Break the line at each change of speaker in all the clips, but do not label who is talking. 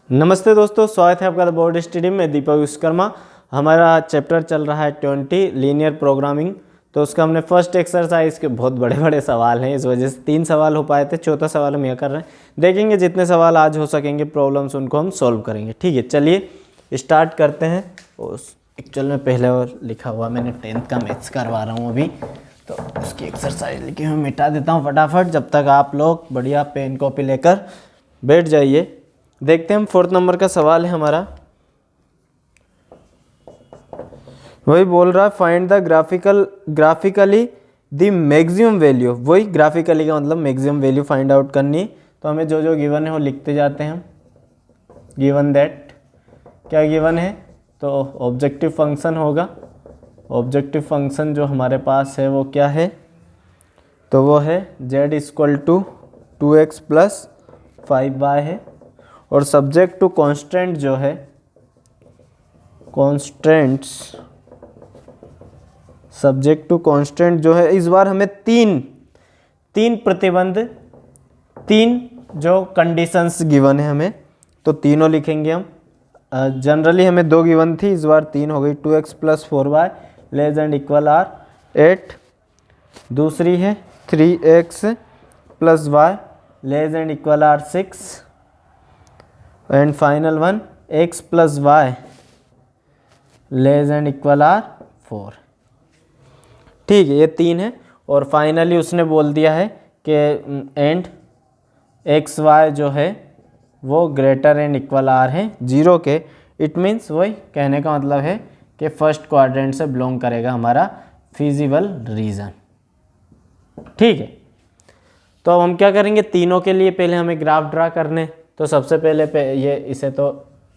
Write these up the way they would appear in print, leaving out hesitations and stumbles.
नमस्ते दोस्तों, स्वागत है आपका द बोर्ड स्टडी में। दीपक विश्वकर्मा। हमारा चैप्टर चल रहा है 20 लीनियर प्रोग्रामिंग। तो उसका हमने फर्स्ट एक्सरसाइज के बहुत बड़े बड़े सवाल हैं, इस वजह से 3 सवाल हो पाए थे, चौथा सवाल हम यह कर रहे हैं। देखेंगे जितने सवाल आज हो सकेंगे प्रॉब्लम्स उनको हम सॉल्व करेंगे। ठीक है, चलिए स्टार्ट करते हैं। एक्चुअल में पहले और लिखा हुआ मैंने 10th का मैथ्स करवा रहा हूँ अभी, तो उसकी एक्सरसाइज लिखी हुई मिटा देता हूँ फटाफट, जब तक आप लोग बढ़िया पेन कॉपी लेकर बैठ जाइए। देखते हैं हम 4th नंबर का सवाल है हमारा। वही बोल रहा है find the graphically the maximum value. वही ग्राफिकली का मतलब मैक्सिमम वैल्यू फाइंड आउट करनी है। तो हमें जो जो गिवन है वो लिखते जाते हैं हम। गिवन दैट, क्या गिवन है? तो ऑब्जेक्टिव फंक्शन होगा। ऑब्जेक्टिव फंक्शन जो हमारे पास है वो क्या है? तो वो है z equal to 2x plus 5y है। और सब्जेक्ट टू कॉन्स्टेंट जो है, सब्जेक्ट टू कॉन्स्टेंट जो है, इस बार हमें तीन प्रतिबंध, 3 जो कंडीशंस गिवन है हमें, तो तीनों लिखेंगे हम। जनरली हमें 2 गिवन थी, इस बार 3 हो गई। 2x plus 4y less and equal are 8। दूसरी है 3x plus y less and equal are 6। And final one x plus y less and equal are 4। ठीक है, ये 3 है। और फाइनली उसने बोल दिया है कि एंड एक्स वाई जो है वो ग्रेटर एंड इक्वल आर है 0 के। इट मीन्स वही कहने का मतलब है कि फर्स्ट क्वाड्रेंट से बिलोंग करेगा हमारा फिजिबल रीजन। ठीक है, तो अब हम क्या करेंगे, तीनों के लिए पहले हमें ग्राफ ड्रा करने। तो सबसे पहले ये इसे तो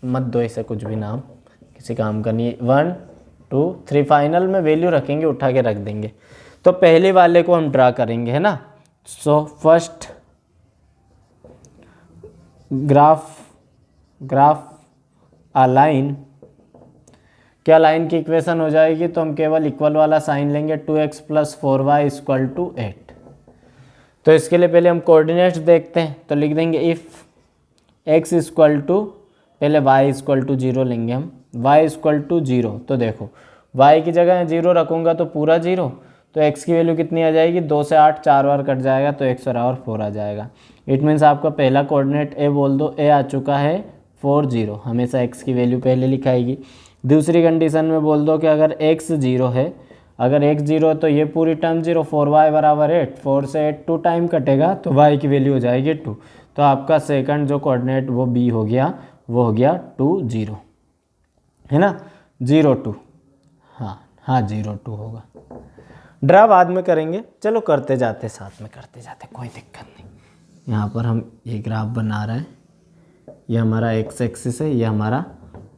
मत दो, इसे कुछ भी नाम, किसी काम का नहीं। 1 2 3 फाइनल में वैल्यू रखेंगे, उठा के रख देंगे। तो पहले वाले को हम ड्रा करेंगे, है ना। So first graph a line, क्या लाइन की इक्वेशन हो जाएगी? तो हम केवल इक्वल वाला साइन लेंगे। 2x plus 4y equal to 8। तो इसके लिए पहले हम कोऑर्डिनेट्स देखते हैं। तो लिख देंगे इफ़ x इक्वल टू, पहले y इक्वल टू 0 लेंगे हम। y इक्वल टू 0, तो देखो y की जगह 0 रखूँगा तो पूरा 0, तो x की वैल्यू कितनी आ जाएगी? 2 से 8 4 बार कट जाएगा, तो x और 4 आ जाएगा। इट मीन्स आपका पहला कोऑर्डिनेट a बोल दो, a आ चुका है 4 0, हमेशा x की वैल्यू पहले लिखाएगी। दूसरी कंडीशन में बोल दो कि अगर x 0 है, अगर x 0 है तो ये पूरी टर्म 0, 4y बराबर 8, 4 से 8 2 टाइम कटेगा, तो y की वैल्यू हो जाएगी 2। तो आपका सेकंड जो कोऑर्डिनेट वो b हो गया, वो हो गया 2 0, है ना। 0 2, हाँ 0 2 होगा। ड्रा बाद में करेंगे, चलो करते जाते, साथ में करते जाते, कोई दिक्कत नहीं। यहाँ पर हम ये ग्राफ बना रहे हैं, ये हमारा x एक्सिस है, ये हमारा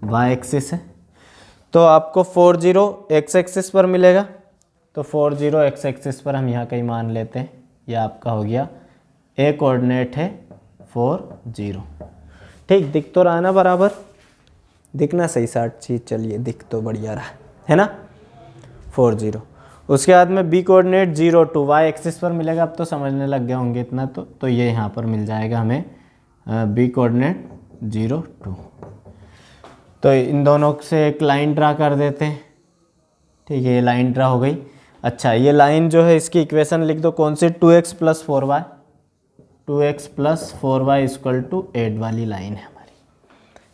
y एक्सिस है। तो आपको 4 0 x एक्सिस पर मिलेगा, तो 4 0 x एक्सिस पर हम यहाँ कहीं मान लेते हैं। ये आपका हो गया a कोऑर्डिनेट है 4 0। ठीक, दिख तो रहा ना बराबर? दिखना सही 60 चीज, चलिए दिख तो बढ़िया रहा, है ना। 4 0। उसके बाद में b कोऑर्डिनेट 0 2 y एक्सिस पर मिलेगा। अब तो समझने लग गए होंगे इतना, तो ये यहाँ पर मिल जाएगा हमें b कोऑर्डिनेट 0 2। तो इन दोनों से एक लाइन ड्रा कर देते हैं। ठीक है, ये लाइन ड्रा हो गई। अच्छा, ये लाइन जो है इसकी इक्वेशन लिख दो, कौन सी? 2x plus 4y, 2x plus 4y equal to 8 वाली लाइन है हमारी,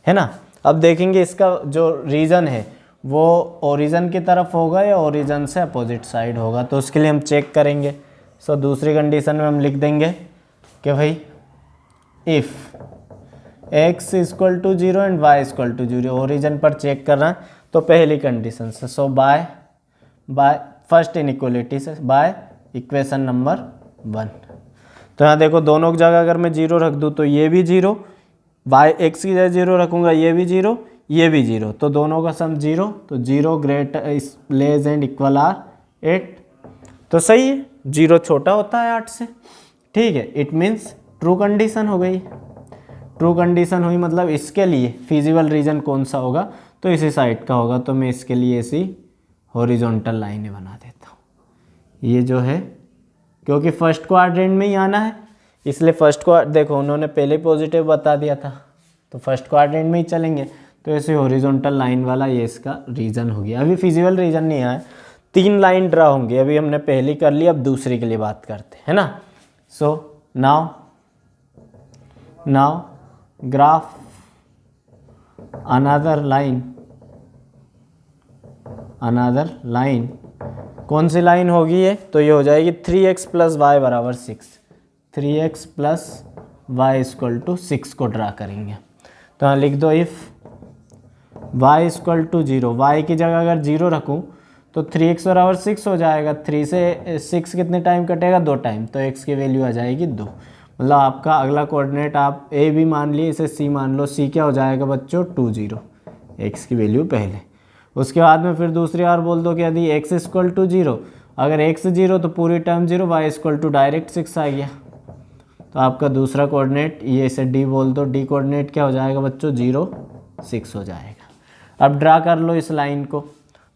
है ना। अब देखेंगे इसका जो रीजन है वो ओरिजिन की तरफ होगा या ओरिजिन से अपोजिट साइड होगा, तो उसके लिए हम चेक करेंगे। सो दूसरी कंडीशन में हम लिख देंगे कि भाई if x equal to 0 and y equal to 0, origin पर चेक कर रहा है, तो पहली कंडीशन से, सो बाय फर्स्ट इनइक्वलिटी से, बाय इक्वेशन नंबर 1। तो यहाँ देखो दोनों की जगह अगर मैं 0 रख दूँ तो ये भी 0, बाय x की जगह 0 रखूँगा ये भी 0, ये भी 0, तो दोनों का सम 0, तो 0 greater less and equal are 8। तो सही है, 0 छोटा होता है 8 से। ठीक है, इट मीन्स ट्रू कंडीशन हो गई। ट्रू कंडीशन हुई मतलब इसके लिए फिजिबल रीजन कौन सा होगा? तो इसी साइड का होगा। तो मैं इसके लिए ऐसी हॉरिजॉन्टल लाइनें बना देता हूँ। ये जो है, क्योंकि फर्स्ट क्वाड्रेंट में ही आना है, इसलिए फर्स्ट को देखो उन्होंने पहले पॉजिटिव बता दिया था, तो फर्स्ट क्वाड्रेंट में ही चलेंगे। तो ऐसे हॉरिजॉन्टल लाइन वाला ये इसका रीजन हो गया। अभी फिजिबल रीजन नहीं आया, 3 लाइन ड्रा होंगे। अभी हमने पहली कर ली, अब दूसरी के लिए बात करते हैं ना। So now graph another line. कौन सी लाइन होगी ये? तो ये हो जाएगी 3x प्लस वाई बराबर 6। 3x plus y equal to 6 को ड्रा करेंगे। तो यहाँ लिख दो if y equal to 0, y की जगह अगर 0 रखूँ तो 3x बराबर 6 हो जाएगा। 3 से 6 कितने टाइम कटेगा? 2 टाइम। तो x की वैल्यू आ जाएगी 2। मतलब आपका अगला कोऑर्डिनेट आप a भी मान लिए, इसे c मान लो। c क्या हो जाएगा बच्चों? 2 0, x की वैल्यू पहले। उसके बाद में फिर दूसरी बार बोल दो कि यदि x इक्वल टू 0, अगर x 0 तो पूरी term 0, y equal to direct 6 आ गया। तो आपका दूसरा कोऑर्डिनेट ये इसे d बोल दो। d कोऑर्डिनेट क्या हो जाएगा बच्चों? 0 6 हो जाएगा। अब ड्रा कर लो इस लाइन को।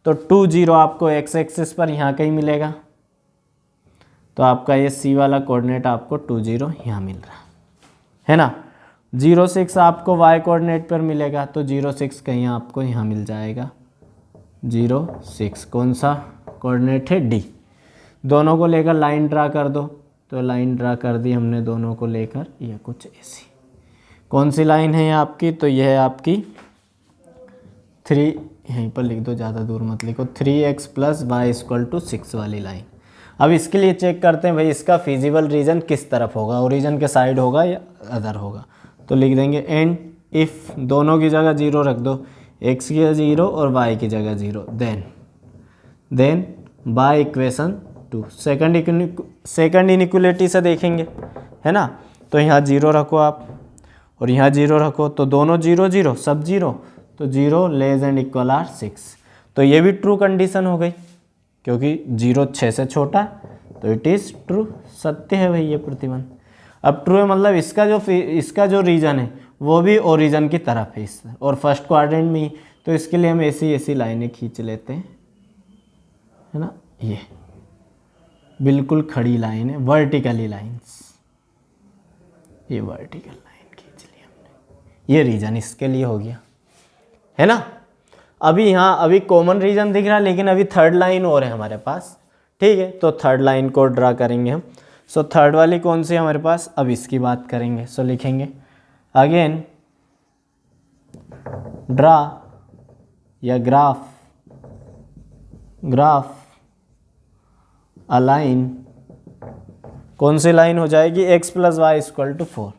तो 2 0 आपको x एक्सिस पर यहाँ कहीं मिलेगा। तो आपका ये c वाला कोऑर्डिनेट आपको 2 0 यहाँ मिल रहा है ना। 0 6 आपको y कोऑर्डिनेट पर मिलेगा। तो 0 6 कहीं आपको यहाँ मिल जाएगा। 0 6 कौन सा कोऑर्डिनेट है? d। दोनों को लेकर लाइन ड्रा कर दो। तो लाइन ड्रा कर दी हमने दोनों को लेकर, ये कुछ ऐसी। कौन सी लाइन है ये आपकी? तो यह है आपकी 3, यहीं पर लिख दो, ज़्यादा दूर मत लिखो। 3x plus y equal to 6 वाली लाइन। अब इसके लिए चेक करते हैं भाई इसका फिजिबल रीजन किस तरफ होगा, ओरिजिन के साइड होगा या अदर होगा। तो लिख देंगे एंड इफ़, दोनों की जगह 0 रख दो, x की जगह 0 और y की जगह 0। Then by equation 2 second inequality से देखेंगे, है ना। तो यहाँ 0 रखो आप और यहाँ 0 रखो, तो दोनों 0 0 सब 0, तो 0 लेस एंड इक्वल आर 6। तो ये भी ट्रू कंडीशन हो गई, क्योंकि 0 6 से छोटा, तो इट इज़ ट्रू, सत्य है भाई ये प्रतिबंध। अब ट्रू है मतलब इसका जो रीजन है वो भी ओरिजिन की तरफ है इस, और फर्स्ट क्वाड्रेंट में ही। तो इसके लिए हम ऐसी लाइनें खींच लेते हैं, है ना। ये बिल्कुल खड़ी लाइन है, वर्टिकली लाइंस। ये वर्टिकल लाइन खींच ली हमने, ये रीजन इसके लिए हो गया, है ना। अभी कॉमन रीजन दिख रहा है, लेकिन अभी थर्ड लाइन और है हमारे पास, ठीक है। तो थर्ड लाइन को ड्रा करेंगे हम। सो थर्ड वाली कौन सी है हमारे पास? अब इसकी बात करेंगे। सो लिखेंगे अगेन ड्रा या ग्राफ अ लाइन। कौन सी लाइन हो जाएगी? x plus y equal to 4।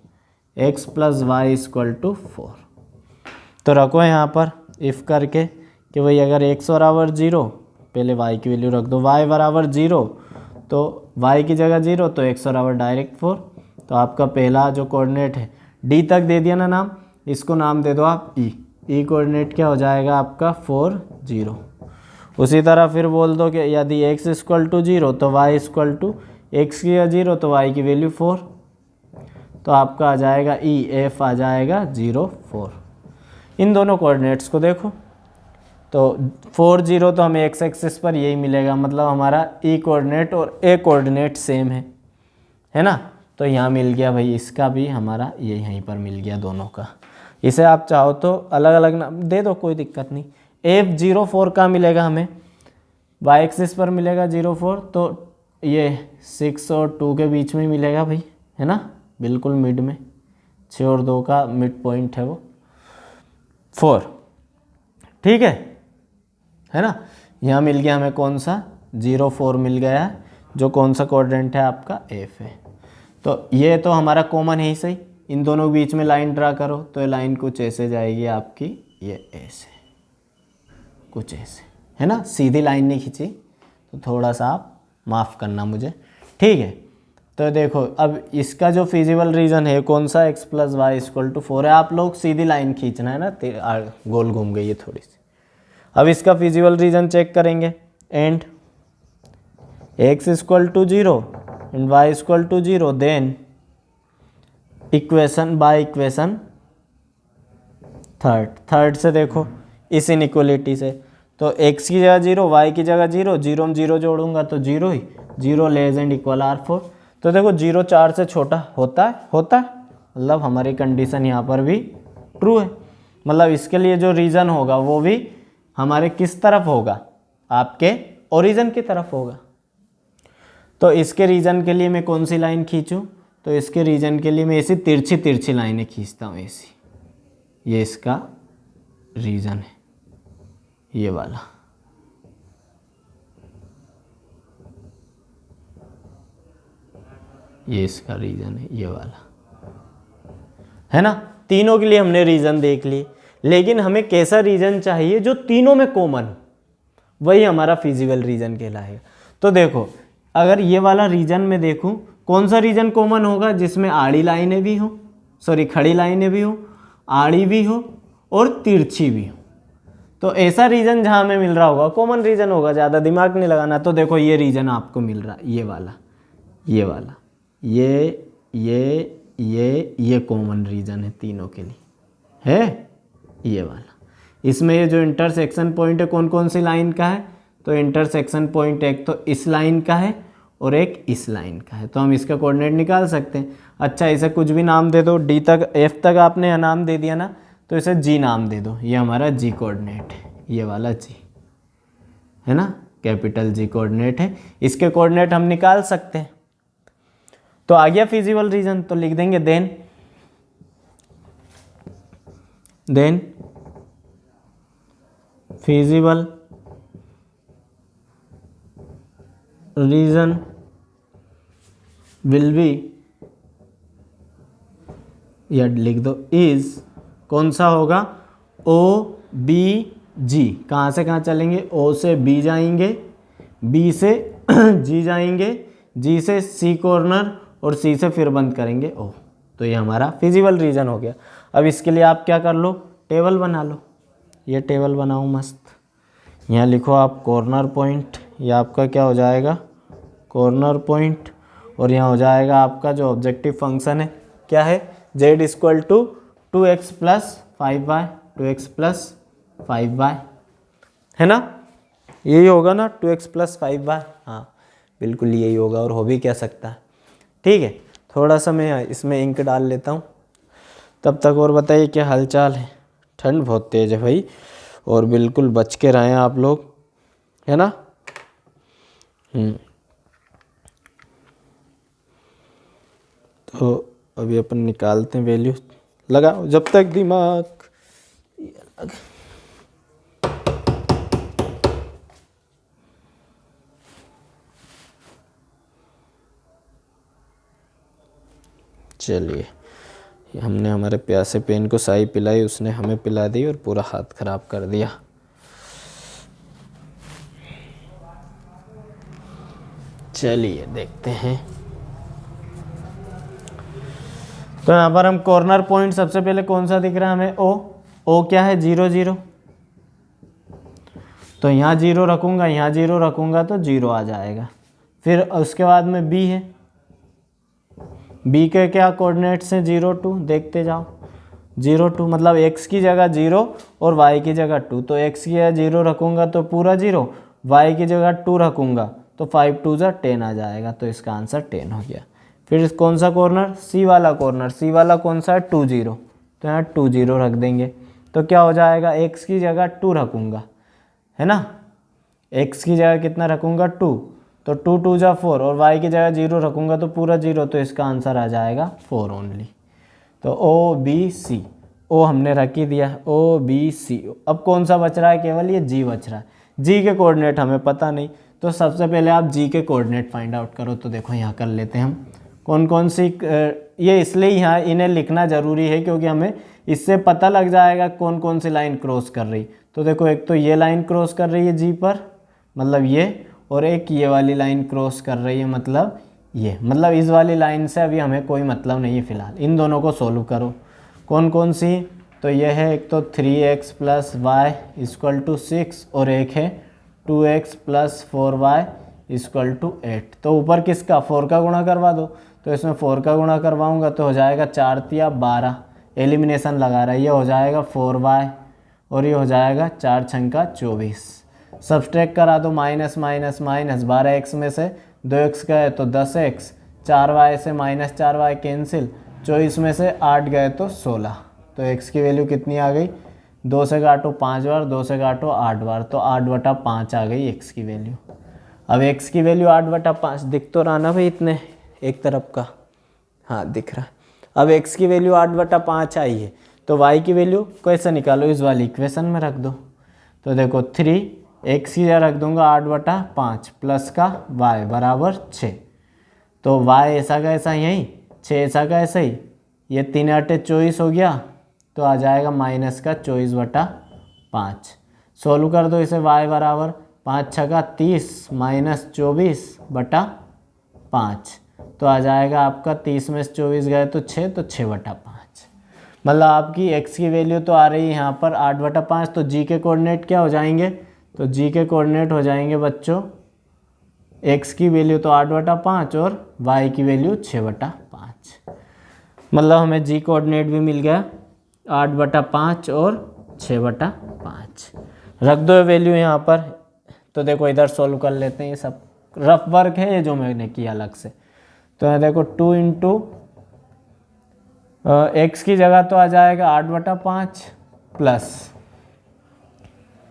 x plus y equal to 4। तो रखो यहाँ पर इफ़ करके कि भाई अगर x बराबर 0, पहले y की वैल्यू रख दो, y बराबर 0 तो y की जगह 0, तो x बराबर डायरेक्ट 4। तो आपका पहला जो कोऑर्डिनेट है, d तक दे दिया ना नाम, इसको नाम दे दो आप e कोऑर्डिनेट क्या हो जाएगा आपका? 4 0। उसी तरह फिर बोल दो कि यदि x इक्वल टू 0 तो y इक्वल टू, x की 0 तो y की वैल्यू 4। तो आपका आ जाएगा f आ जाएगा 0 4। इन दोनों कोऑर्डिनेट्स को देखो, तो 4 0 तो हमें x एक्सिस पर यही मिलेगा, मतलब हमारा e कोऑर्डिनेट और a कोऑर्डिनेट सेम है ना। तो यहाँ मिल गया भाई, इसका भी हमारा ये यहीं पर मिल गया दोनों का। इसे आप चाहो तो अलग अलग नाम दे दो, कोई दिक्कत नहीं। f 0 4 का मिलेगा हमें, y एक्सिस पर मिलेगा 0 4, तो ये 6 और 2 के बीच में मिलेगा भाई, है ना, बिल्कुल मिड में। 6 और 2 का मिड पॉइंट है वो 4, ठीक है ना। यहाँ मिल गया हमें कौन सा? 0 4 मिल गया, जो कौन सा कोऑर्डिनेट है आपका? f है। तो ये तो हमारा कॉमन है ही सही। इन दोनों के बीच में लाइन ड्रा करो, तो ये लाइन कुछ ऐसे जाएगी आपकी, ये ऐसे, कुछ ऐसे, है ना। सीधी लाइन नहीं खींची, तो थोड़ा सा आप माफ़ करना मुझे, ठीक है। तो देखो अब इसका जो फिजिबल रीजन है कौन सा? x plus y equal to 4 है। आप लोग सीधी लाइन खींचना है ना, गोल घूम गई है थोड़ी सी। अब इसका फिजिबल रीजन चेक करेंगे। And x equal to 0 and y equal to 0, then equation by equation third से देखो, इस इनइक्वलिटी से। तो x की जगह 0, y की जगह 0, 0 में 0 जोड़ूंगा तो 0 ही, 0 लेस एंड इक्वल आर 4। तो देखो 0 4 से छोटा होता है, मतलब हमारी कंडीशन यहाँ पर भी ट्रू है, मतलब इसके लिए जो रीजन होगा वो भी हमारे किस तरफ होगा, आपके ओरिजिन की तरफ होगा। तो इसके रीजन के लिए मैं कौन सी लाइन खींचूं, तो इसके रीजन के लिए मैं ऐसी तिरछी तिरछी लाइनें खींचता हूँ ऐसी, ये इसका रीजन है, ये वाला। ये इसका रीजन है, ये वाला, है ना। तीनों के लिए हमने रीजन देख लिए, लेकिन हमें कैसा रीजन चाहिए जो तीनों में कॉमन हो, वही हमारा फिजिबल रीजन कहलाएगा। तो देखो अगर ये वाला रीजन में देखूं, कौन सा रीजन कॉमन होगा, जिसमें आड़ी लाइनें भी हो, सॉरी खड़ी लाइनें भी हो, आड़ी भी हो और तिरछी भी हो। तो ऐसा रीजन जहां हमें मिल रहा होगा कॉमन रीजन होगा, ज़्यादा दिमाग नहीं लगाना। तो देखो ये रीजन आपको मिल रहा है, ये वाला, ये वाला, ये कॉमन रीजन है तीनों के लिए, है ये वाला। इसमें ये जो इंटरसेक्शन पॉइंट है कौन कौन सी लाइन का है, तो इंटरसेक्शन पॉइंट एक तो इस लाइन का है और एक इस लाइन का है। तो हम इसका कोऑर्डिनेट निकाल सकते हैं। अच्छा इसे कुछ भी नाम दे दो, डी तक एफ तक आपने नाम दे दिया ना, तो इसे जी नाम दे दो, ये हमारा जी कोऑर्डिनेट है, ये वाला जी है ना, कैपिटल जी कोऑर्डिनेट है। इसके कोऑर्डिनेट हम निकाल सकते हैं। तो आ गया फिजिबल रीजन, तो लिख देंगे then feasible region will be, या लिख दो इज, कौन सा होगा, ओ बी जी। कहाँ से कहाँ चलेंगे, ओ से बी जाएंगे, बी से जी जाएंगे, जी से सी कॉर्नर और सी से फिर बंद करेंगे ओ। तो ये हमारा फिजिबल रीजन हो गया। अब इसके लिए आप क्या कर लो, टेबल बना लो। ये टेबल बनाओ मस्त, यहाँ लिखो आप कॉर्नर पॉइंट, ये आपका क्या हो जाएगा, कॉर्नर पॉइंट, और यहाँ हो जाएगा आपका जो ऑब्जेक्टिव फंक्शन है क्या है, z equal to 2x plus 5y, 2x plus 5y, है ना, यही होगा ना, 2x प्लस 5y, हाँ बिल्कुल यही होगा, और हो भी क्या सकता है। ठीक है, थोड़ा सा मैं इसमें इंक डाल लेता हूँ तब तक। और बताइए क्या हालचाल है, ठंड बहुत तेज़ है भाई, और बिल्कुल बच के रहें आप लोग, है ना। तो अभी अपन निकालते हैं वैल्यू, लगाओ जब तक दिमाग। चलिए, हमने हमारे प्यासे पेन को साई पिलाई, उसने हमें पिला दी और पूरा हाथ खराब कर दिया। चलिए देखते हैं। तो यहाँ पर हम कॉर्नर पॉइंट सबसे पहले कौन सा दिख रहा है हमें, ओ क्या है, 0 0। तो यहाँ 0 रखूँगा, यहाँ 0 रखूँगा तो 0 आ जाएगा। फिर उसके बाद में बी है, बी के क्या कोऑर्डिनेट्स हैं, 0 2, देखते जाओ, 0 2 मतलब x की जगह 0 और y की जगह 2। तो x की जगह 0 रखूँगा तो पूरा 0, y की जगह 2 रखूँगा तो 5 2 जा 10 आ जाएगा। तो इसका आंसर 10 हो गया। फिर कौन सा कॉर्नर, सी वाला कॉर्नर, सी वाला कौन सा है, 2 0। तो यहाँ 2 0 रख देंगे, तो क्या हो जाएगा, x की जगह 2 रखूँगा, है ना, x की जगह कितना रखूँगा 2, तो 2 2 जा 4, और y की जगह 0 रखूँगा तो पूरा 0। तो इसका आंसर आ जाएगा 4 ओनली। तो ओ बी सी, ओ हमने रख ही दिया, ओ बी सी। अब कौन सा बच रहा है, केवल ये जी बच रहा है। जी के कोऑर्डिनेट हमें पता नहीं, तो सबसे पहले आप जी के कोऑर्डिनेट फाइंड आउट करो। तो देखो यहाँ कर लेते हैं हम कौन कौन सी, ये इसलिए यहाँ इन्हें लिखना ज़रूरी है क्योंकि हमें इससे पता लग जाएगा कौन कौन सी लाइन क्रॉस कर रही। तो देखो एक तो ये लाइन क्रॉस कर रही है जी पर, मतलब ये, और एक ये वाली लाइन क्रॉस कर रही है, मतलब ये, मतलब इस वाली लाइन से अभी हमें कोई मतलब नहीं है फ़िलहाल। इन दोनों को सोल्व करो, कौन कौन सी, तो ये है एक तो 3x plus y equal to 6, और एक है 2x plus 4y equal to 8। तो ऊपर किसका, 4 का गुणा करवा दो। तो इसमें 4 का गुणा करवाऊँगा तो हो जाएगा 4 तिया 12, एलिमिनेशन लगा रहा है, ये हो जाएगा 4y और ये हो जाएगा 4 छंका 24। सब्सट्रैक्ट करा दो, माइनस माइनस माइनस, 12x में से 2x गए तो 10x, 4y से -4y कैंसिल, 24 में से 8 गए तो 16। तो तो x की वैल्यू कितनी आ गई, 2 से काटो 5 बार, 2 से काटो 8 बार, तो 8/5 आ गई x की वैल्यू। अब x की वैल्यू 8/5 दिख तो रहा ना भाई इतने एक तरफ का, हाँ दिख रहा है। अब x की वैल्यू 8/5 आई है तो y की वैल्यू कैसे निकालो, इस वाली इक्वेशन में रख दो। तो देखो 3x की जगह रख दूंगा 8/5 प्लस का y बराबर 6, तो y ऐसा का ऐसा यहीं, 6 ऐसा का ऐसा ही, ये 3 8 24 हो गया, तो आ जाएगा माइनस का 24/5। सोल्व कर दो इसे, y बराबर 5 छका 30 माइनस 24/5, तो आ जाएगा आपका 30 में से 24 गए तो 6, तो 6/5। मतलब आपकी x की वैल्यू तो आ रही है यहाँ पर 8/5, तो g के कोऑर्डिनेट क्या हो जाएंगे, तो g के कोऑर्डिनेट हो जाएंगे बच्चों, x की वैल्यू तो 8/5 और y की वैल्यू 6/5। मतलब हमें g कोऑर्डिनेट भी मिल गया 8/5 और 6/5। रख दो वैल्यू यहाँ पर। तो देखो इधर सॉल्व कर लेते हैं, ये सब रफ वर्क है ये जो मैंने किया अलग से। तो यहाँ देखो 2 इंटू एक्स की जगह तो आ जाएगा 8/5 प्लस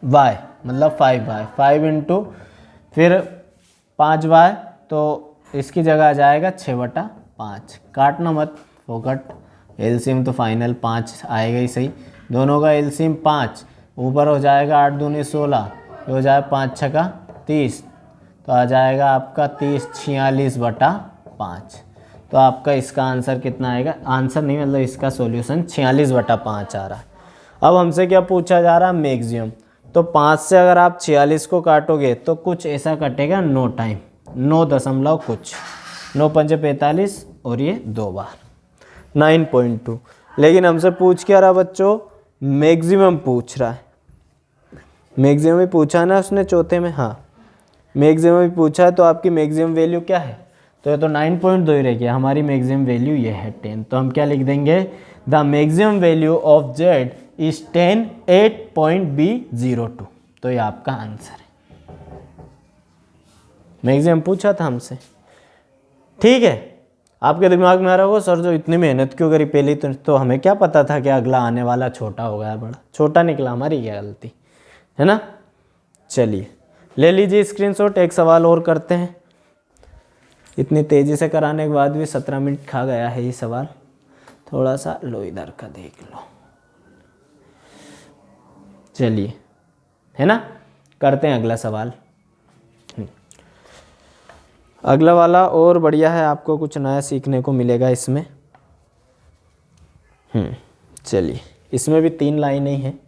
y मतलब 5y, 5 इंटू फिर 5y, तो इसकी जगह आ जाएगा 6/5। काटना मत फोकट, एलसीएम तो फाइनल 5 आएगा ही सही, दोनों का एलसीएम 5, ऊपर हो जाएगा 8 दूनी 16, ये हो जाए 5 छका 30, तो आ जाएगा आपका 30 46/5। तो आपका इसका आंसर कितना आएगा, आंसर नहीं मतलब इसका सॉल्यूशन 46/5 आ रहा है। अब हमसे क्या पूछा जा रहा है, मैक्सिमम। तो 5 से अगर आप 46 को काटोगे तो कुछ ऐसा कटेगा 9 टाइम, 9 दशमलव कुछ, 9 पंजे 45 और ये 2 बार 9.2। लेकिन हमसे पूछ क्या रहा बच्चों, मैक्सिमम पूछ रहा है। मैक्सिमम ही पूछा ना उसने चौथे में, हाँ मैक्सिमम ही पूछा है। तो आपकी मैक्सिमम वैल्यू क्या है, तो ये तो 9.2 ही रह गया, हमारी मैक्सिमम वैल्यू ये है 10। तो हम क्या लिख देंगे, the maximum value of z is 10 8.b02। तो ये आपका आंसर है, मैक्सिमम पूछा था हमसे। ठीक है, आपके दिमाग में आ रहा होगा सर जो इतनी मेहनत क्यों करी पहले, तो हमें क्या पता था कि अगला आने वाला छोटा होगा, बड़ा छोटा निकला, हमारी क्या गलती है ना। चलिए ले लीजिए स्क्रीनशॉट, एक सवाल और करते हैं। इतनी तेज़ी से कराने के बाद भी 17 मिनट खा गया है ये सवाल, थोड़ा सा लो इधर का देख लो। चलिए है ना, करते हैं अगला सवाल। अगला वाला और बढ़िया है, आपको कुछ नया सीखने को मिलेगा इसमें। चलिए इसमें भी 3 लाइनें हैं।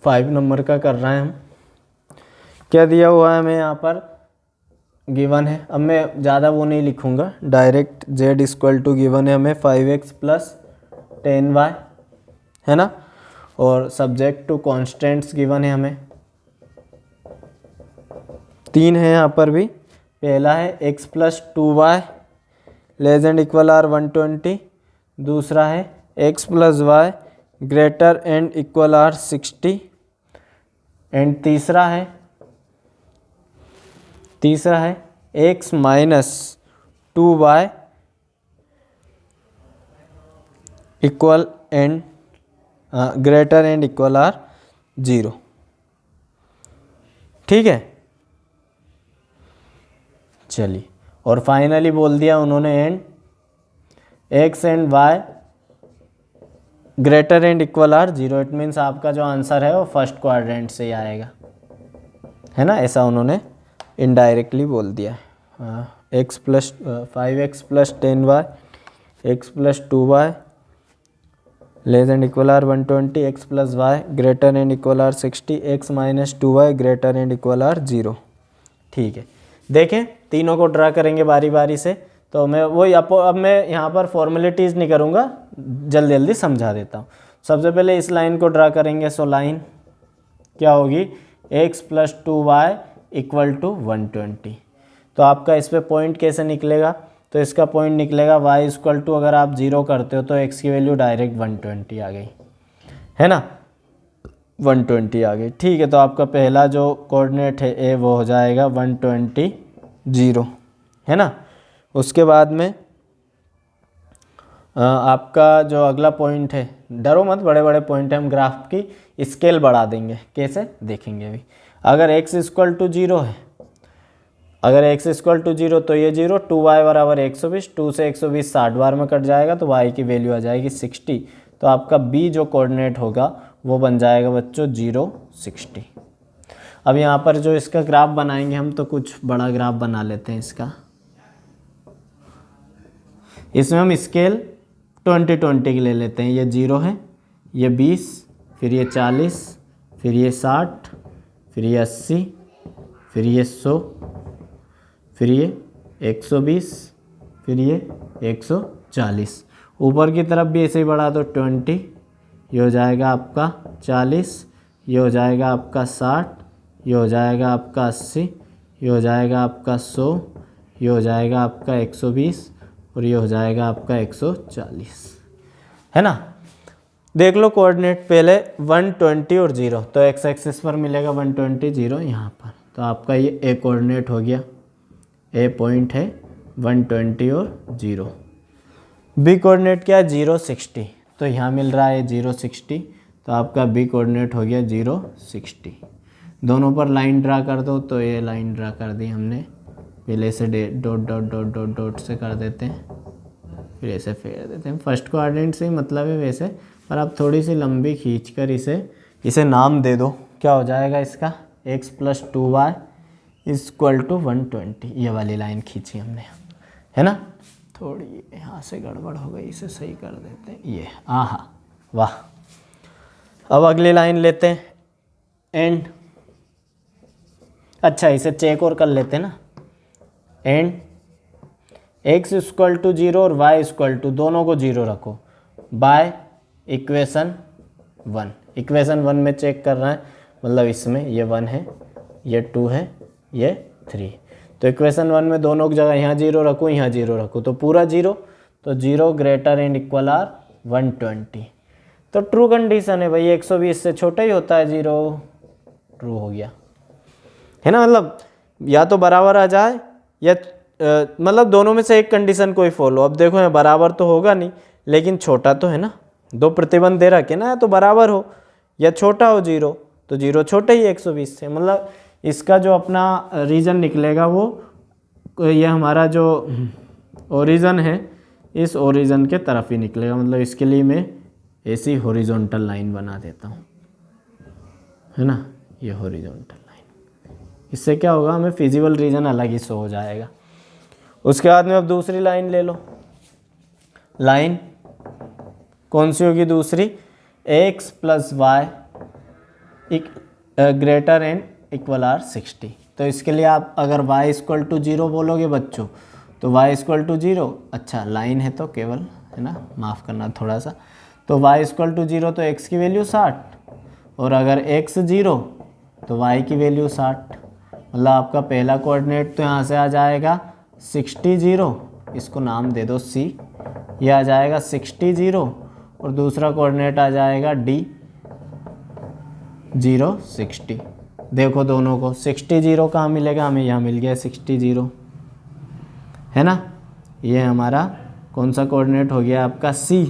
फाइव नंबर का कर रहे हैं हम। क्या दिया हुआ है हमें यहाँ पर, गिवन है। अब मैं ज़्यादा वो नहीं लिखूँगा, direct z equal to given है हमें 5x प्लस 10y है ना, और सब्जेक्ट टू कॉन्स्टेंट्स गिवन है हमें 3 है यहाँ पर भी। पहला है x plus 2y less and equal are 120, दूसरा है x plus y greater and equal are 60, and तीसरा है x minus 2y equal and greater and equal are 0। ठीक है, चलिए, और फाइनली बोल दिया उन्होंने and x and y greater and equal are 0। It means आपका जो आंसर है वो फर्स्ट क्वाड्रेंट से ही आएगा, है ना, ऐसा उन्होंने इनडायरेक्टली बोल दिया। x plus 5x plus 10y x plus 2y less and equal are 120, x plus y greater and equal are 60, x minus 2y greater and equal are 0। ठीक है, देखें तीनों को ड्रा करेंगे बारी बारी से। तो मैं वही अब मैं यहाँ पर फॉर्मेलिटीज़ नहीं करूँगा, जल्दी जल्दी समझा देता हूँ। सबसे पहले इस लाइन को ड्रा करेंगे। सो लाइन क्या होगी, x plus 2y equal to 120। तो आपका इस पे पॉइंट कैसे निकलेगा, तो इसका पॉइंट निकलेगा y इक्वल टू, अगर आप 0 करते हो तो x की वैल्यू डायरेक्ट 120 आ गई, है ना, 120 आ गई। ठीक है, तो आपका पहला जो कोऑर्डिनेट है ए वो हो जाएगा 120 0, है ना। उसके बाद में आपका जो अगला पॉइंट है, डरो मत, बड़े बड़े पॉइंट है, हम ग्राफ की स्केल बढ़ा देंगे, कैसे देखेंगे अभी। अगर x इक्वल टू 0 है, अगर x इक्वल टू 0 तो ये 0, 2y बराबर 120, 2 से 120 60 बार में कट जाएगा तो y की वैल्यू आ जाएगी 60। तो आपका b जो कोऑर्डिनेट होगा वो बन जाएगा बच्चों 0 60। अब यहाँ पर जो इसका ग्राफ बनाएंगे हम, तो कुछ बड़ा ग्राफ बना लेते हैं इसका। इसमें हम स्केल 20-20 की ले लेते हैं। ये 0 है, ये 20, फिर ये 40, फिर ये 60, फिर ये 80, फिर ये 100, फिर ये 120, फिर ये 140। ऊपर की तरफ भी ऐसे ही बढ़ा दो 20, ये हो जाएगा आपका 40, ये हो जाएगा आपका 60, ये हो जाएगा आपका 80, ये हो जाएगा आपका 100, ये हो जाएगा आपका 120 और ये हो जाएगा आपका 140, है ना। देख लो कोऑर्डिनेट पहले 120 और 0, तो एक्स एक्सिस पर मिलेगा 120 0 यहाँ पर, तो आपका ये ए कोऑर्डिनेट हो गया, ए पॉइंट है 120 और 0। बी कोऑर्डिनेट क्या है 0 60, तो यहाँ मिल रहा है 0 60, तो आपका बी कोऑर्डिनेट हो गया 0 60। दोनों पर लाइन ड्रा कर दो, तो ये लाइन ड्रा कर दी हमने, पहले से dot dot dot dot dot से कर देते हैं, फिर ऐसे फेर देते हैं। फर्स्ट कोऑर्डिनेट से ही मतलब है वैसे, पर आप थोड़ी सी लंबी खींचकर इसे नाम दे दो। क्या हो जाएगा इसका, x + 2y = 120। ये वाली लाइन खींची हमने, है ना। थोड़ी यहाँ से गड़बड़ हो गई, इसे सही कर देते हैं। ये आहा वाह। अब अगली लाइन लेते हैं, एंड। अच्छा, इसे चेक और कर लेते हैं ना। एंड x = 0 और y = दोनों को 0 रखो बाय इक्वेशन 1। इक्वेशन 1 में चेक कर रहा है, मतलब इसमें ये 1 है, ये 2 है, ये 3। तो इक्वेशन 1 में दोनों की जगह यहाँ 0 रखूँ, यहाँ 0 रखूँ, तो पूरा 0, तो 0 ग्रेटर एंड इक्वल आर 120। तो ट्रू कंडीशन है भाई, 120 से छोटा ही होता है 0, ट्रू हो गया, है ना। मतलब या तो बराबर आ जाए या मतलब दोनों में से एक कंडीशन कोई फॉलो। अब देखो यहाँ बराबर तो होगा नहीं, लेकिन छोटा तो है ना, दो प्रतिबंध दे रखे ना, या तो बराबर हो या छोटा हो 0, तो 0 छोटे ही 120 से। मतलब इसका जो अपना रीजन निकलेगा वो ये हमारा जो ओरिजन है, इस ओरिजन के तरफ ही निकलेगा। मतलब इसके लिए मैं ऐसी हॉरिजॉन्टल लाइन बना देता हूँ, है ना, ये हॉरिजॉन्टल लाइन। इससे क्या होगा, हमें फिजिबल रीजन अलग ही शो हो जाएगा। उसके बाद में अब दूसरी लाइन ले लो। लाइन कौन सी होगी दूसरी, x + y greater and equal are 60। तो इसके लिए आप अगर y = 0 बोलोगे बच्चों, तो y = 0, अच्छा लाइन है तो केवल, है ना, माफ़ करना थोड़ा सा, तो y = 0 तो x की वैल्यू 60, और अगर x 0 तो y की वैल्यू 60। मतलब आपका पहला कोऑर्डिनेट तो यहाँ से आ जाएगा 60 0, इसको नाम दे दो c, ये आ जाएगा 60 0, और दूसरा कोऑर्डिनेट आ जाएगा d 0 60। देखो दोनों को 60 0 कहाँ मिलेगा, हमें यहाँ मिल गया 60 0, है ना। ये हमारा कौन सा कोऑर्डिनेट हो गया आपका c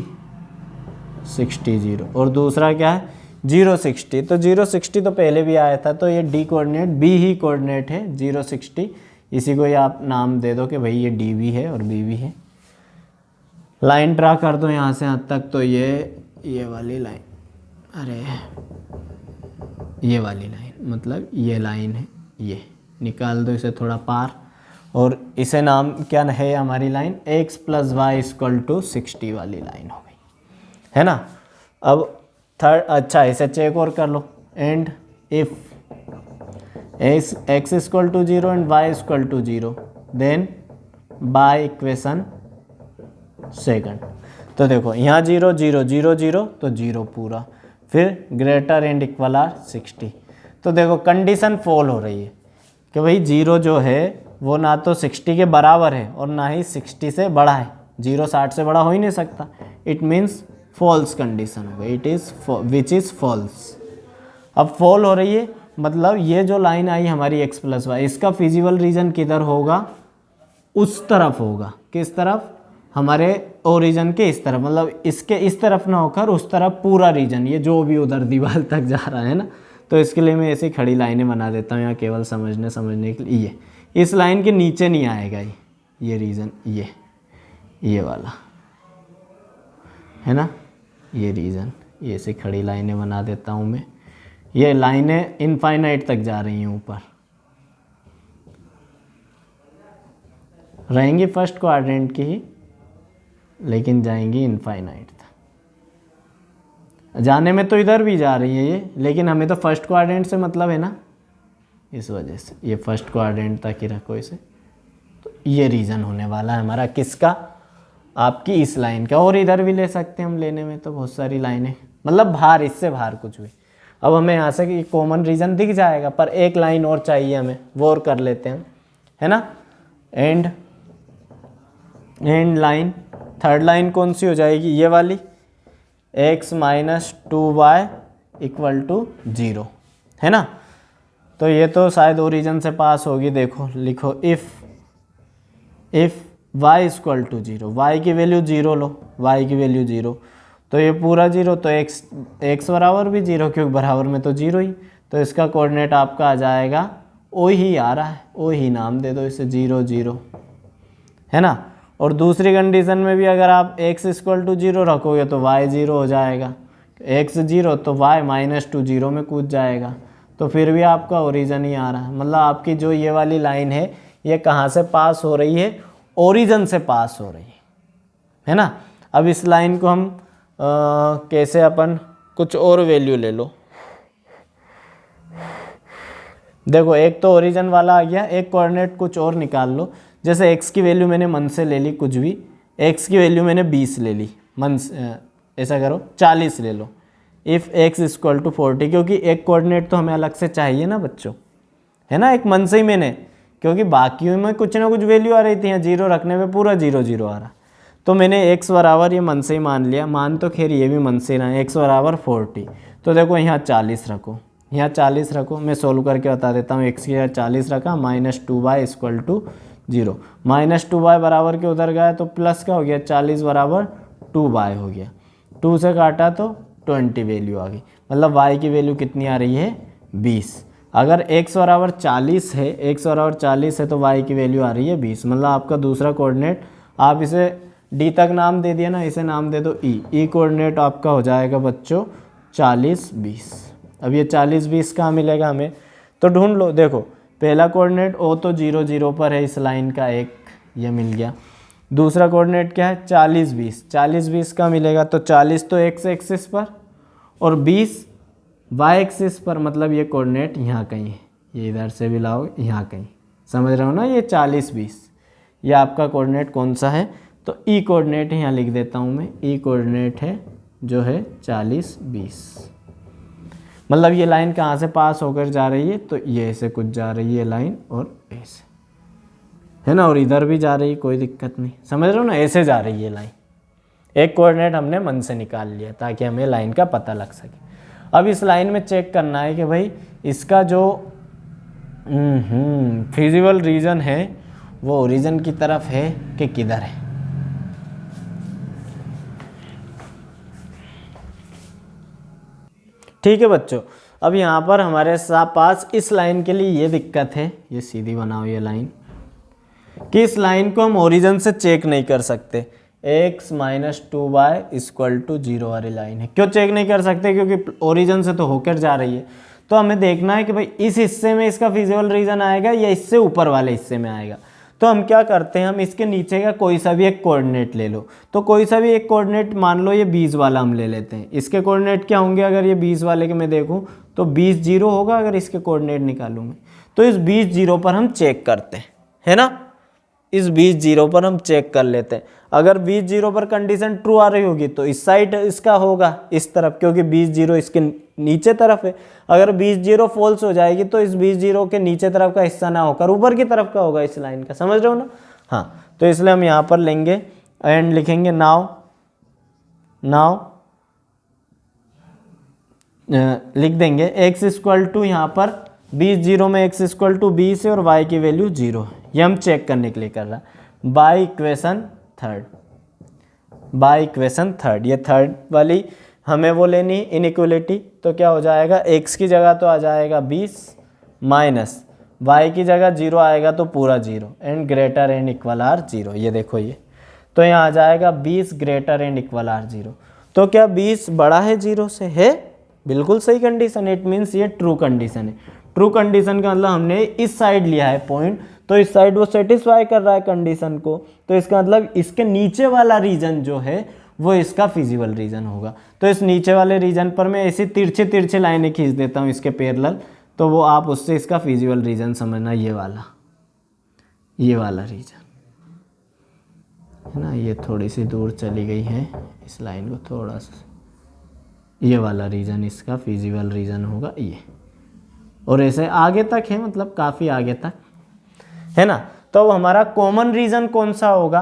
60 0, और दूसरा क्या है 0 60। तो 0 60 तो पहले भी आया था, तो ये d कोऑर्डिनेट b ही कोऑर्डिनेट है 0 60। इसी को ही आप नाम दे दो कि भाई ये d भी है और b भी है। लाइन ड्रा कर दो यहाँ से यहाँ तक, तो ये वाली लाइन, अरे ये वाली लाइन, मतलब ये लाइन है, ये निकाल दो इसे थोड़ा पार, और इसे नाम क्या है हमारी लाइन, x + y = 60 वाली लाइन हो गई, है ना। अब थर्ड, अच्छा इसे चेक और कर लो। And if x = 0 and y = 0, then by equation second. तो देखो यहाँ 0 0 0 0, तो 0 पूरा, फिर ग्रेटर एंड इक्वल आर 60। तो देखो कंडीशन फॉल हो रही है कि भाई 0 जो है वो ना तो 60 के बराबर है और ना ही 60 से बड़ा है। 0 60 से बड़ा हो ही नहीं सकता। इट मीन्स फॉल्स कंडीशन हो गई, it is which is false. अब फॉल हो रही है मतलब ये जो लाइन आई हमारी x प्लस वाई, इसका फिजिबल रीजन किधर होगा, उस तरफ होगा। किस तरफ, हमारे ओरिजिन के इस तरफ, मतलब इसके इस तरफ ना होकर उस तरफ पूरा रीजन, ये जो भी उधर दीवार तक जा रहा है ना। तो इसके लिए मैं ऐसी खड़ी लाइनें बना देता हूँ यहाँ केवल समझने के लिए। ये इस लाइन के नीचे नहीं आएगा ये रीजन, ये वाला है ना, ये रीजन, ये ऐसी खड़ी लाइनें बना देता हूँ मैं। ये लाइनें इनफाइनाइट तक जा रही हैं, ऊपर रहेंगी फर्स्ट क्वाड्रेंट की ही, लेकिन जाएंगी इनफाइनाइट तक। जाने में तो इधर भी जा रही है ये, लेकिन हमें तो फर्स्ट क्वाड्रेंट से मतलब है ना, इस वजह से ये फर्स्ट क्वाड्रेंट तक ही रखो इसे। तो ये रीजन होने वाला है हमारा किसका, आपकी इस लाइन का। और इधर भी ले सकते हैं हम, लेने में तो बहुत सारी लाइनें, मतलब बाहर, इससे बाहर कुछ भी। अब हमें यहाँ से कॉमन रीजन दिख जाएगा, पर एक लाइन और चाहिए हमें, वो और कर लेते हैं, है ना। एंड लाइन, थर्ड लाइन कौन सी हो जाएगी, ये वाली, x minus 2y equal to 0, है ना। तो ये तो शायद ओरिजिन से पास होगी। देखो लिखो, if y equal to 0, y की वैल्यू 0 लो, y की वैल्यू 0, तो ये पूरा 0, तो x बराबर भी 0, क्योंकि बराबर में तो 0 ही। तो इसका कोऑर्डिनेट आपका आ जाएगा, ओ ही आ रहा है, ओ ही नाम दे दो इसे, 0 0, है ना। और दूसरी कंडीशन में भी अगर आप x इक्वल टू 0 रखोगे तो y 0 हो जाएगा, x 0 तो y माइनस 2 0 में कूद जाएगा। तो फिर भी आपका ओरिजिन ही आ रहा है, मतलब आपकी जो ये वाली लाइन है ये कहाँ से पास हो रही है, ओरिजिन से पास हो रही है ना। अब इस लाइन को हम कैसे, अपन कुछ और वैल्यू ले लो। देखो एक तो ओरिजिन वाला आ गया, एक कोऑर्डिनेट कुछ और निकाल लो। जैसे x की वैल्यू मैंने मन से ले ली, कुछ भी x की वैल्यू मैंने 20 ले ली, मन से ऐसा करो 40 ले लो। इफ़ x इक्वल टू 40, क्योंकि एक कोऑर्डिनेट तो हमें अलग से चाहिए ना बच्चों, है ना। एक मन से ही मैंने, क्योंकि बाकियों में कुछ ना कुछ वैल्यू आ रही थी, यहाँ 0 रखने में पूरा 0 0 आ रहा, तो मैंने x बराबर ये मन से ही मान लिया। मान तो खैर ये भी मन से ही रहा, x बराबर 40। तो देखो यहाँ 40 रखो, यहाँ 40 रखो, मैं सोल्व करके बता देता हूँ। x की जगह 40 रखा, minus 2y equal to 0, minus 2y बराबर के उधर गया तो प्लस का हो गया, 40 बराबर 2y हो गया, 2 से काटा तो 20 वैल्यू आ गई। मतलब y की वैल्यू कितनी आ रही है, 20। अगर x बराबर 40 है, x बराबर 40 है तो y की वैल्यू आ रही है 20। मतलब आपका दूसरा कोऑर्डिनेट, आप इसे d तक नाम दे दिया ना, इसे नाम दे दो e कोऑर्डिनेट आपका हो जाएगा बच्चों 40 20। अब ये 40 20 कहाँ मिलेगा हमें, तो ढूंढ लो। देखो पहला कोऑर्डिनेट o तो 0 0 पर है, इस लाइन का एक ये मिल गया। दूसरा कोऑर्डिनेट क्या है, 40 20, 40 20 का मिलेगा, तो 40 तो x एक्सिस पर और 20 y एक्सिस पर, मतलब ये कोऑर्डिनेट यहाँ कहीं है, ये इधर से भी लाओ यहाँ कहीं, समझ रहे हो ना। ये 40 20 ये आपका कोऑर्डिनेट कौन सा है, तो ई कोऑर्डिनेट यहाँ लिख देता हूँ मैं, ई कोऑर्डिनेट है जो है 40 20। मतलब ये लाइन कहाँ से पास होकर जा रही है, तो ये ऐसे कुछ जा रही है लाइन, और ऐसे, है ना, और इधर भी जा रही है, कोई दिक्कत नहीं, समझ रहे हो ना, ऐसे जा रही है लाइन। एक कोऑर्डिनेट हमने मन से निकाल लिया ताकि हमें लाइन का पता लग सके। अब इस लाइन में चेक करना है कि भाई इसका जो फिजिबल रीजन है वो ओरिजिन की तरफ है कि किधर है। ठीक है बच्चों, अब यहाँ पर हमारे पास इस लाइन के लिए ये दिक्कत है, ये सीधी बनाओ ये लाइन, कि इस लाइन को हम ओरिजिन से चेक नहीं कर सकते। x minus 2y equal to 0 वाली लाइन है। क्यों चेक नहीं कर सकते, क्योंकि ओरिजिन से तो होकर जा रही है। तो हमें देखना है कि भाई इस हिस्से में इसका फिजिबल रीजन आएगा या इससे ऊपर वाले हिस्से में आएगा। तो हम क्या करते हैं, हम इसके नीचे का कोई सा भी एक कोऑर्डिनेट ले लो। तो कोई सा भी एक कोऑर्डिनेट, मान लो ये 20 वाला हम ले लेते हैं। इसके कोऑर्डिनेट क्या होंगे, अगर ये 20 वाले के मैं देखूँ तो 20 0 होगा। अगर इसके कोऑर्डिनेट निकालूंगी तो इस 20 0 पर हम चेक करते हैं, है ना। इस बीच जीरो पर हम चेक कर लेते हैं। अगर बीच जीरो पर कंडीशन ट्रू आ रही होगी तो इस साइड इसका होगा इस तरफ, क्योंकि बीच जीरो इसके नीचे तरफ है। अगर बीच जीरो फॉल्स हो जाएगी तो इस बीच जीरो के नीचे तरफ का हिस्सा ना होकर ऊपर की तरफ का होगा इस लाइन का, समझ रहे हो ना। हाँ, तो इसलिए हम यहाँ पर लेंगे एंड लिखेंगे नाउ लिख देंगे x इक्वल टू यहाँ पर बीच जीरो में x इक्वल टू 20 है और y की वैल्यू 0 है। ये हम चेक करने के लिए कर रहा है। बाय इक्वेशन थर्ड, ये थर्ड वाली हमें वो लेनी इनइक्वलिटी, तो क्या हो जाएगा x की जगह तो आ जाएगा 20 माइनस y की जगह 0 आएगा तो पूरा 0 and greater and equal are 0। ये देखो ये, तो यहाँ आ जाएगा 20 ग्रेटर एंड इक्वल आर 0। तो क्या 20 बड़ा है 0 से? है, बिल्कुल सही कंडीशन। इट मीन्स ये ट्रू कंडीशन है। ट्रू कंडीशन का मतलब हमने इस साइड लिया है पॉइंट, तो इस साइड वो सेटिस्फाई कर रहा है कंडीशन को, तो इसका मतलब इसके नीचे वाला रीजन जो है वो इसका फिजिबल रीजन होगा। तो इस नीचे वाले रीजन पर मैं ऐसी तिरछे तिरछे लाइनें खींच देता हूँ इसके पैरेलल, तो वो आप उससे इसका फिजिबल रीजन समझना। ये वाला रीजन है ना, ये थोड़ी सी दूर चली गई है, इस लाइन को थोड़ा सा, ये वाला रीजन इसका फिजिबल रीजन होगा ये, और ऐसे आगे तक है, मतलब काफ़ी आगे तक है ना। तो अब हमारा कॉमन रीजन कौन सा होगा?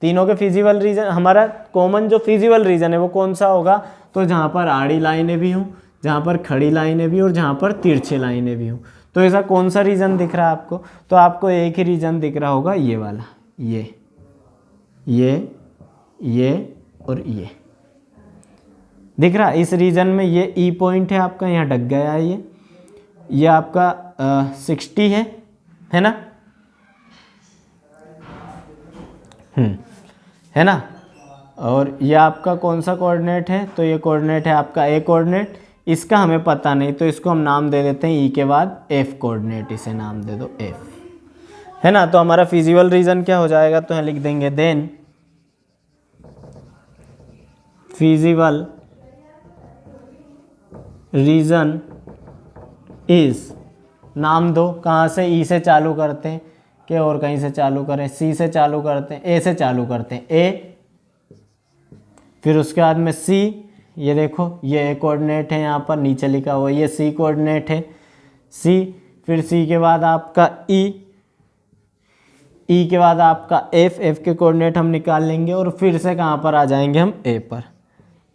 तीनों के फिजिबल रीजन, हमारा कॉमन जो फिजिबल रीजन है वो कौन सा होगा? तो जहाँ पर आड़ी लाइनें भी हों, जहाँ पर खड़ी लाइनें भी और जहाँ पर तिरछे लाइनें भी हों। तो ऐसा कौन सा रीजन दिख रहा है आपको? तो आपको एक ही रीजन दिख रहा होगा, ये वाला, ये और ये दिख रहा है। इस रीजन में ये ई पॉइंट है आपका, यहाँ ढक गया है ये आपका 60 है ना, है ना। और ये आपका कौन सा कोऑर्डिनेट है? तो ये कोऑर्डिनेट है आपका ए कोऑर्डिनेट। इसका हमें पता नहीं, तो इसको हम नाम दे देते हैं ई के बाद एफ कोऑर्डिनेट, इसे नाम दे दो एफ, है ना। तो हमारा फिजिबल रीजन क्या हो जाएगा? तो यहाँ लिख देंगे देन फिजिबल रीजन इज, नाम दो, कहाँ से? ई से चालू करते हैं कि और कहीं से चालू करें? सी से चालू करते हैं, ए से चालू करते हैं, ए, फिर उसके बाद में सी, ये देखो ये ए कोऑर्डिनेट है यहाँ पर नीचे लिखा हुआ, ये सी कोऑर्डिनेट है सी, फिर सी के बाद आपका ई के बाद आपका एफ के कोऑर्डिनेट हम निकाल लेंगे और फिर से कहाँ पर आ जाएंगे हम? ए पर।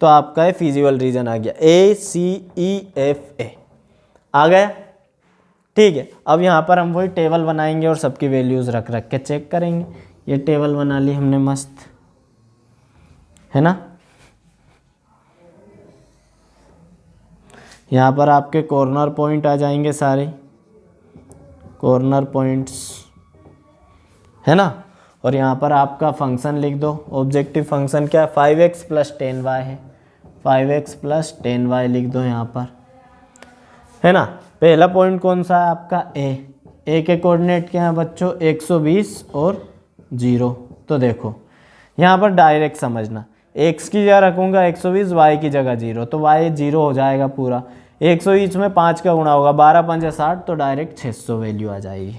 तो आपका ये फिजिबल रीजन आ गया, ए सी ई एफ ए आ गया, ठीक है। अब यहाँ पर हम वही टेबल बनाएंगे और सबकी वैल्यूज़ रख के चेक करेंगे। ये टेबल बना ली हमने मस्त, है ना। यहाँ पर आपके कॉर्नर पॉइंट आ जाएंगे, सारे कॉर्नर पॉइंट्स, है ना। और यहाँ पर आपका फंक्शन लिख दो, ऑब्जेक्टिव फंक्शन क्या है? 5x + 10y है, 5x + 10y लिख दो यहाँ पर, है ना। पहला पॉइंट कौन सा है आपका? ए के कोऑर्डिनेट क्या है बच्चों? 120 और 0। तो देखो यहाँ पर डायरेक्ट समझना, x की जगह रखूँगा 120, y की जगह 0, तो y 0 हो जाएगा पूरा। 120 में 5 का गुणा होगा, 12 × 5 = 60, तो डायरेक्ट 600 वैल्यू आ जाएगी।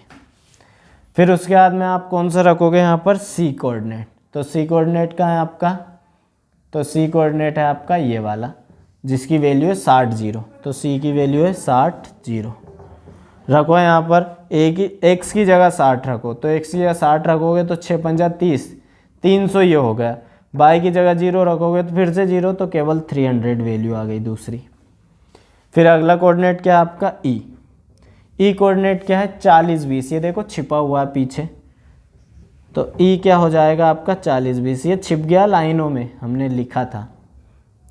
फिर उसके बाद में आप कौन सा रखोगे यहाँ पर? सी कोऑर्डिनेट। तो सी कोऑर्डिनेट का है आपका? तो सी कोऑर्डिनेट है आपका ये वाला, जिसकी वैल्यू है 60 0। तो सी की वैल्यू है 60 0। रखो यहाँ पर एक्स की जगह 60 रखो, तो एक्स की जगह 60 रखोगे तो 6 × 5 = 30, 300 ये हो गया। बाई की जगह 0 रखोगे तो फिर से 0, तो केवल 300 वैल्यू आ गई दूसरी। फिर अगला कोऑर्डिनेट क्या है आपका? ई कोऑर्डिनेट क्या है? 40 20, ये देखो छिपा हुआ है पीछे, तो ई क्या हो जाएगा आपका? 40 20, ये छिप गया लाइनों में, हमने लिखा था,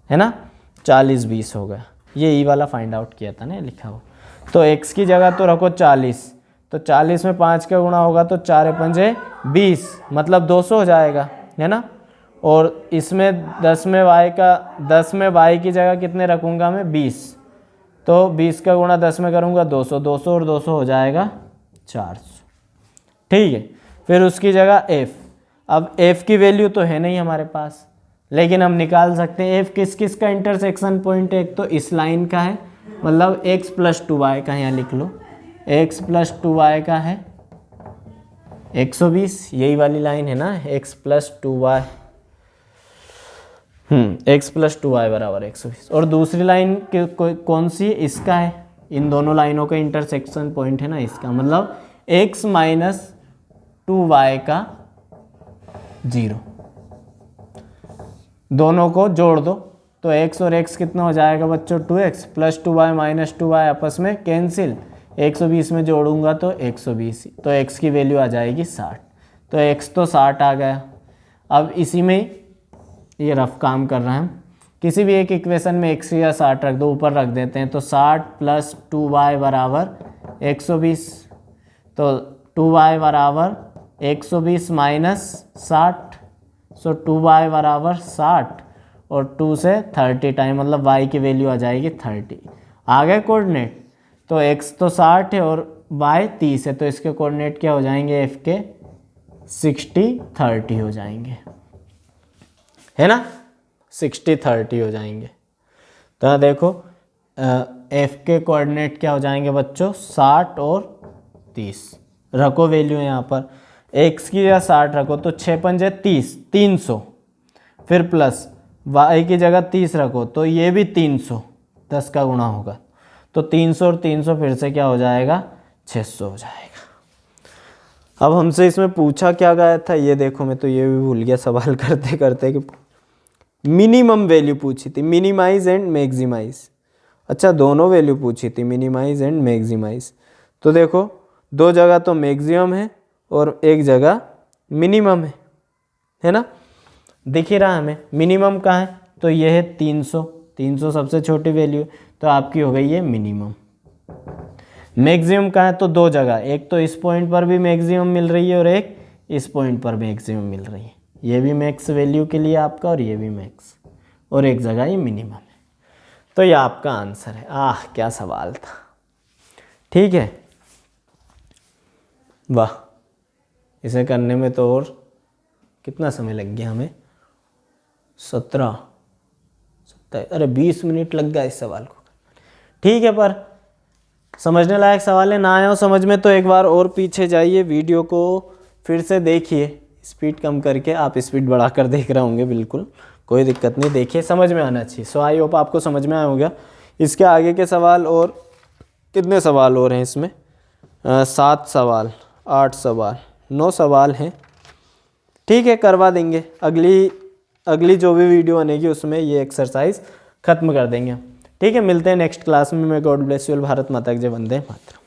है ना, 40 20 हो गया। ये ई वाला फाइंड आउट किया था ना, लिखा हुआ। तो x की जगह तो रखो 40, तो 40 में 5 का गुणा होगा तो 4 × 5 = 20, मतलब 200 हो जाएगा, है ना। और इसमें 10 में y की जगह कितने रखूँगा मैं? 20, तो 20 का गुणा 10 में करूँगा 200, 200 और 200 हो जाएगा 400, ठीक है। फिर उसकी जगह f, अब f की वैल्यू तो है नहीं हमारे पास, लेकिन हम निकाल सकते हैं। f किस किस का इंटरसेक्शन पॉइंट है? एक तो इस लाइन का है, मतलब x + 2y का, यहाँ लिख लो x + 2y का है, 120 यही वाली लाइन है ना, x plus 2y, x plus 2y बराबर 120। और दूसरी लाइन कौन सी है, इसका है, इन दोनों लाइनों का इंटरसेक्शन पॉइंट है ना इसका, मतलब x माइनस 2y का 0, दोनों को जोड़ दो तो x और x कितना हो जाएगा बच्चों, 2x plus 2y minus 2y आपस में कैंसिल, 120 में जोड़ूंगा तो 120, तो x की वैल्यू आ जाएगी 60, तो x तो 60 आ गया। अब इसी में ये रफ काम कर रहे हैं हम, किसी भी एक इक्वेशन में x या 60 रख दो, ऊपर रख देते हैं, तो 60 प्लस 2y बराबर 120, तो 2y बराबर 120 माइनस 60, सो 2y बराबर 60 और 2 से 30 टाइम, मतलब y की वैल्यू आ जाएगी 30। आ गए कोऑर्डिनेट, तो x तो 60 है और y 30 है, तो इसके कोऑर्डिनेट क्या हो जाएंगे, f के 60 30 हो जाएंगे, है ना, 60 30 हो जाएंगे। तो देखो f के कोऑर्डिनेट क्या हो जाएंगे बच्चों, 60 और 30, रखो वैल्यू यहाँ पर, x की या 60 रखो तो 6 पंजे 30, 300, फिर प्लस y की जगह 30 रखो तो ये भी 300, 10 का गुणा होगा, तो 300 और 300 फिर से क्या हो जाएगा, 600 हो जाएगा। अब हमसे इसमें पूछा क्या गया था, ये देखो मैं तो ये भी भूल गया सवाल करते करते, कि मिनिमम वैल्यू पूछी थी, मिनिमाइज एंड मैक्सिमाइज। अच्छा दोनों वैल्यू पूछी थी, मिनिमाइज एंड मैक्सिमाइज। तो देखो दो जगह तो मैक्सिमम है और एक जगह मिनिमम है ना, दिख ही रहा हमें। मिनिमम कहाँ है, तो ये है 300, 300 सबसे छोटी वैल्यू, तो आपकी हो गई ये मिनिमम। मैक्सिमम कहाँ है, तो दो जगह, एक तो इस पॉइंट पर भी मैक्सिमम मिल रही है और एक इस पॉइंट पर मैक्सिमम मिल रही है, ये भी मैक्स वैल्यू के लिए आपका और ये भी मैक्स, और एक जगह ये मिनिमम है। तो ये आपका आंसर है। क्या सवाल था, ठीक है, वाह। इसे करने में तो और कितना समय लग गया हमें, 17 अरे 20 मिनट लग गया इस सवाल को, ठीक है। पर समझने लायक सवाल है, ना आया हो समझ में तो एक बार और पीछे जाइए, वीडियो को फिर से देखिए, स्पीड कम करके, आप स्पीड बढ़ाकर देख रहे होंगे, बिल्कुल कोई दिक्कत नहीं, देखिए समझ में आना चाहिए। सो आई होप आपको समझ में आया होगा। इसके आगे के सवाल, और कितने सवाल और हैं इसमें, 7 सवाल, 8 सवाल, 9 सवाल हैं, ठीक है, करवा देंगे। अगली जो भी वीडियो बनेगी उसमें ये एक्सरसाइज खत्म कर देंगे, ठीक है। मिलते हैं नेक्स्ट क्लास में। मैं गॉड ब्लेस यू, भारत माता की जय, वंदे मातरम।